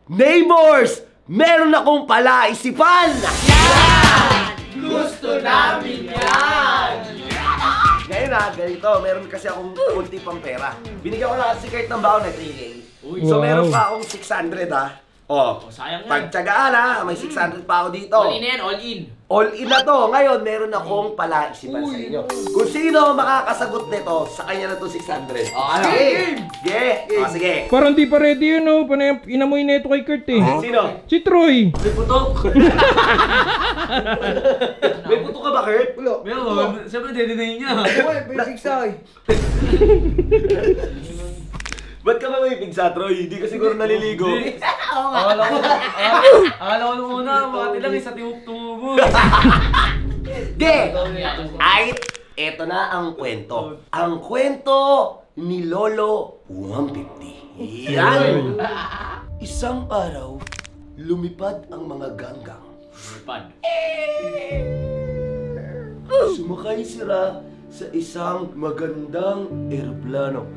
Neighbors! Meron akong palaisipan! Yan! Gusto namin yan! Ngayon ganito, meron kasi akong kunti pang pera. Binigyan ko lang si Kurt ng baon na 3K. So meron pa akong 600 sayang yan. Pagtsagaan may 600 pa ako dito. All in yan, all in. All in na to. Ngayon, meron akong palaisipan sa inyo. Kung sino makakasagot nito, sa kanya na to 600. Game! Sige. Parang di pa ready yun, no? Inamoy na ito kay Kurt, eh. Sino? Si Troy. May putok. May puto ka ba, Kurt? Meron. Siyempre, dedinayin niya. May pigsa eh. Ba't ka ba may pigsa, Troy? Hindi ka siguro naliligo. Akala ko nung una, mga tilang isa tumubo. Ay, eto na ang kwento. Ang kwento ni Lolo 150. Yan! Isang araw, lumipad ang mga ganggang. Lumipad. Sumakay sila sa isang magandang eroplano.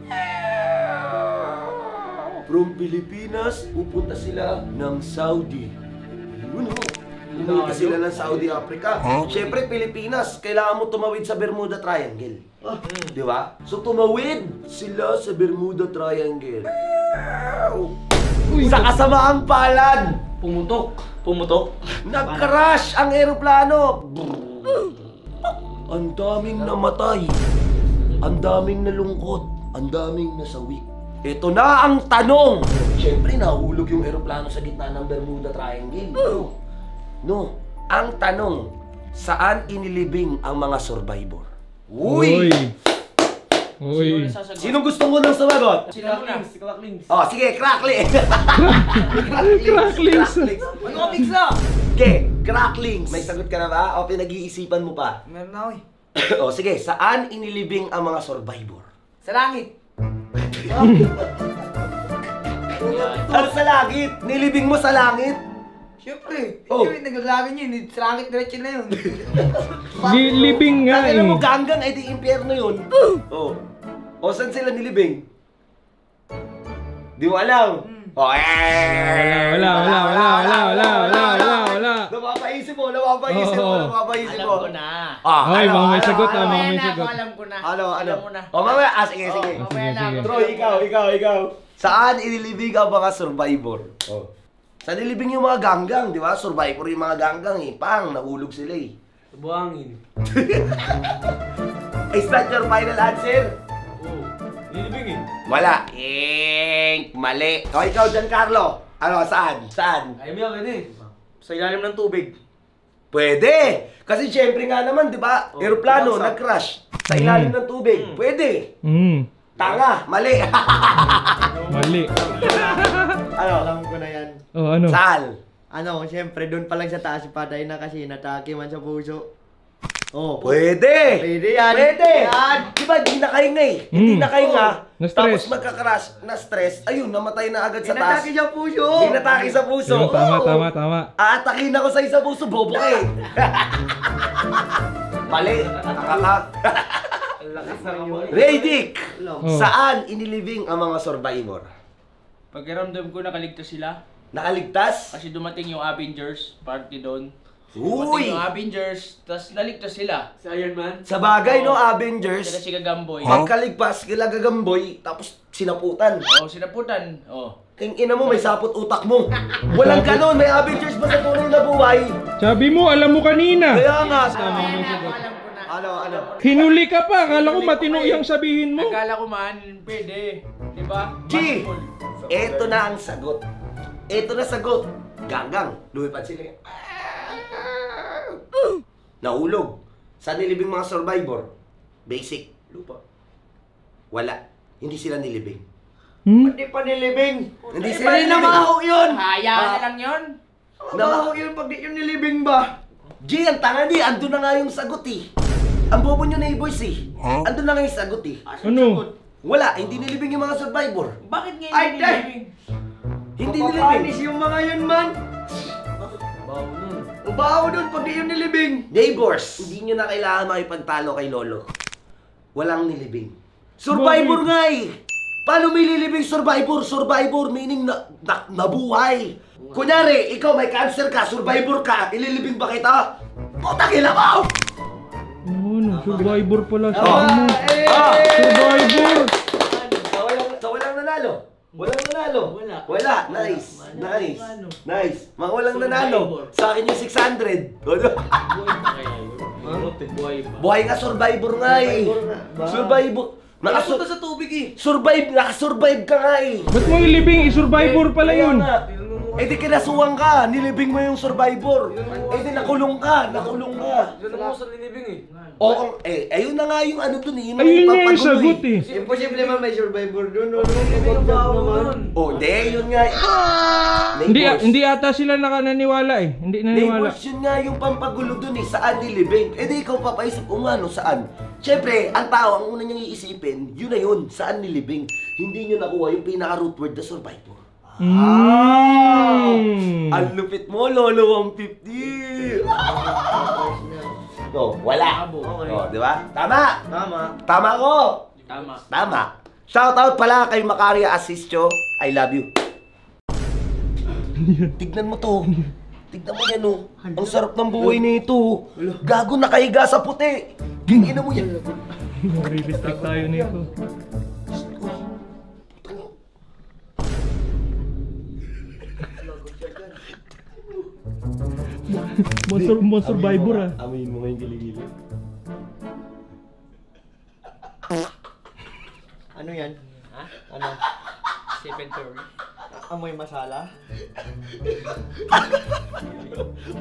From Pilipinas, pupunta sila ng Saudi. Pupunta sila ng Saudi Africa. Siyempre, Pilipinas, kailangan mo tumawid sa Bermuda Triangle. Di ba? So, tumawid sila sa Bermuda Triangle. Sa kasamaang palad, Pumutok. nag-crash ang eroplano. Ang daming namatay. Ang daming nalungkot. Ang daming nasawi. Ito na ang tanong! Siyempre, nahulog yung eroplano sa gitna ng Bermuda Triangle. No. Ang tanong, saan inilibing ang mga survivor? Uy! Sino gusto mo nang sumagot? Sila muna. Si Cracklings. Oh, sige, Cracklings! Cracklings. Ano ka pigsa? Okay, Cracklings. May sagot ka na ba? O pinag-iisipan mo pa? Meron na ako eh. O sige, saan inilibing ang mga survivor? Sa langit. Ano sa langit? Nilibing mo sa langit? Siyempre. Oh. Hindi nagagawin yun. Sa langit diretso na yun. Libing nga, eh. Alam mo, ganggang, di impyerno yun. Oh. O, saan sila nilibing? Di mo alam. Oh, Wala. Napapaisip mo. Alam ko na. Ay, mga may sagot, mga may Mamaya na sagot. ako, alam ko na. Ano? Alam mo na. O, mamaya. Sige. Mamaya na ako. Troy, ikaw. Saan inilibing ang mga survivor? Oh. Saan nilibing yung mga ganggang, di ba? Survivor yung mga ganggang eh. Nahulog sila eh. Buhangin. Is that your final answer? Oo. Nilibing eh. Wala. Mali. O, ikaw, Giancarlo. Ano, saan? Ayaw mo yan eh. Sa ilalim ng tubig. Pwede! Kasi syempre nga naman, di ba? Aeroplano, nag-crash sa ilalim ng tubig. Pwede! Tanga! Mali! Mali. Ano? Alam ko na yan. Oh, ano? Saan? Ano, siyempre, doon pa lang sa taas, patay na kasi natake man sa puso. Oh, Pwede! Pwede yan. Pwede! Yan. Di ba, di nakahinga eh. Hindi nakahinga. Na-stress. Tapos magka-crash, na-stress. Ayun, namatay na agad sa taas. Natake sa puso. Binatake sa puso. Yun, tama. Aatakin ako sa isa puso, bobo ka eh. Mali. Nakaka. Radic! Saan inilibing ang mga survivor? Pagkiramdam ko nakaligtas sila. Nakaligtas? Kasi dumating yung Avengers party doon. Uy! Dumating yung Avengers, tapos naligtas sila. Si Iron Man. Sa bagay, no, Sila Avengers, si Gagamboy. pagkaligpas, kila Gagamboy, tapos sinaputan. Sinaputan. King ina mo, may sapot utak mo. Walang ganon, may Avengers ba sa tunay na buhay? Sabi mo, alam mo kanina. Kaya nga. Alam ko na. Ano? Hinuli ka pa. Akala ko matino yung sabihin mo. Akala ko man, pwede. Diba? G! Eto na ang sagot. Eto na sagot. Ganggang. Lumipad sila. Nahulog. Saan nilibing mga survivor? Basic. Lupa. Wala. Hindi sila nilibing. Hindi pa nilibing. Hindi sila nilibing. Namaho yun. Hayaan na lang yun. Namaho yun pag di yung nilibing ba? G, ang tanga di. Andun na nga yung sagot eh. Ang bobo nyo na yung boys eh. Andun na nga yung sagot eh. Ano? Wala. Hindi nilibing yung mga survivor. Bakit ngayon Ay, nilibing? Hindi Papanis nilibing. yung mga yun man. Bawo nun. Ubaho dun pag di yung nilibing. Neighbors, hindi nyo na kailangan makipagtalo kay Lolo. Walang nilibing. Survivor nga eh. Paano may lilibing survivor? Survivor meaning nabuhay. Kunyari, ikaw may cancer ka, survivor ka, ililibing ba kita? Putang ina mo! Ano, survivor pala sa Ah, ano. Survivor! Walang nanalo. Walang nanalo. Wala. Wala. Nice. Nice. Nice. Mga walang nanalo. Sa akin yung 600. Buhay nga, survivor nga eh. Survivor. Nakasunta sa tubig eh. Nakasurvive ka nga eh. Ba't mo ilibing? I-survivor pala Kaya yun. nga. Eh di kinasuwang ka, nilibing mo yung survivor. Eh di nakulong ka. Diyan ako sa linibing eh. Oo, ayun na nga yung ano dun eh. Yun ang Ayun nga yung ipapagulo sagot eh. Imposible man may survivor doon. Yung baho nun. Oh, di, yun nga. Hindi ata sila naniniwala eh. Hindi naniwala. Neighbors, yun nga yung pampagulo dun eh. Saan nilibing? Eh di ikaw papaisip kung ano, saan? Siyempre, ang tao, ang una niyang iisipin, yun na yun, saan nilibing. Hindi niyo nakuha yung pinaka-root word na survivor. Ang lupit mo, Lolo 150! No, wala. Oh, di ba? Tama! Tama ko! Tama. Shoutout pala kay Macaria Asistio. I love you. Tignan mo to. Tignan mo yan oh. Ang sarap ng buhay nito. Gago nakahiga sa puti. Gingina mo yan. Re-restrict tayo nito. Mga survivor ah. Amin mo ngayong giligili. Ano yan? Ha? Ano? Stephen Curry. Amoy masala?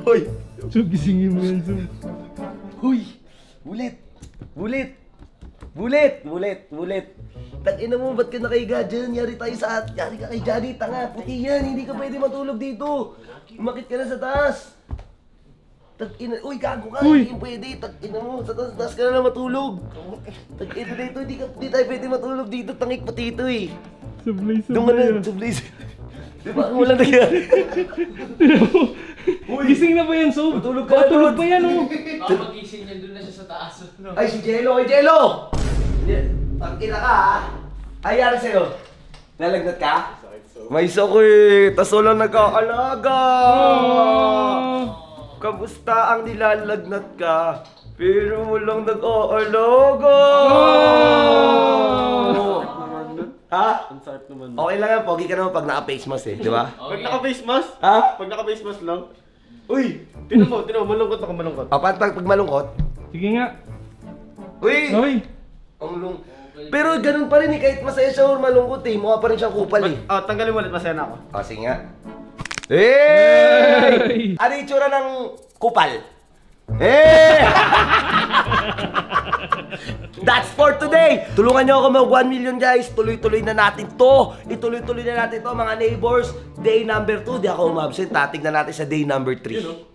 Hoy! So gisingin mo yan, so. Huy! Bulit! Tangina mo, ba't ka nakahiga dyan? Yari ka kay Johnny, tanga. Puti yan, hindi ka pwede matulog dito. Umakit ka na sa taas. Tangina, uy, gago ka, Uy! hindi pwede. Tangina mo, sa taas ka na lang matulog. Tangina dito, hindi tayo pwede matulog dito. Tangik pati ito eh. Sablay, Doon ka na, sablay ah. sa blaze. Di ba, walang nangyari? Gising na ba yan, so? Matulog ka na, Tulog Lord. pa yan, oh. Baka magising yan, doon na siya sa taas. Ay, si Jello! Ay, Jello! Tangina ka, ha? Ay, yari sa'yo. Nalagnat ka? May sakit. Tas walang nag-aalaga. Kamusta ang nilalagnat ka? Pero walang nag-aalaga. Ha? Ang sarap naman. Okay lang yan, pogi ka naman pag naka-face mask eh, di ba? Pag naka-face mask? Ha? Pag naka-face mask lang? Uy! Tinan mo, malungkot ako, malungkot. Pag malungkot? Sige nga. Uy! Hoy! Ang Pero ganun pa rin eh, kahit masaya siya or malungkot eh, mukha pa rin siyang kupal eh. Tanggalin mo ulit, masaya na ako. O, sige nga. Hey! Ano yung itsura ng kupal? Hey! That's for today! Tulungan nyo ako mag 1 million guys. Tuloy-tuloy na natin to. Ituloy-tuloy na natin to mga neighbors. Day number 2, di ako umabsent. Tatignan natin sa day number 3.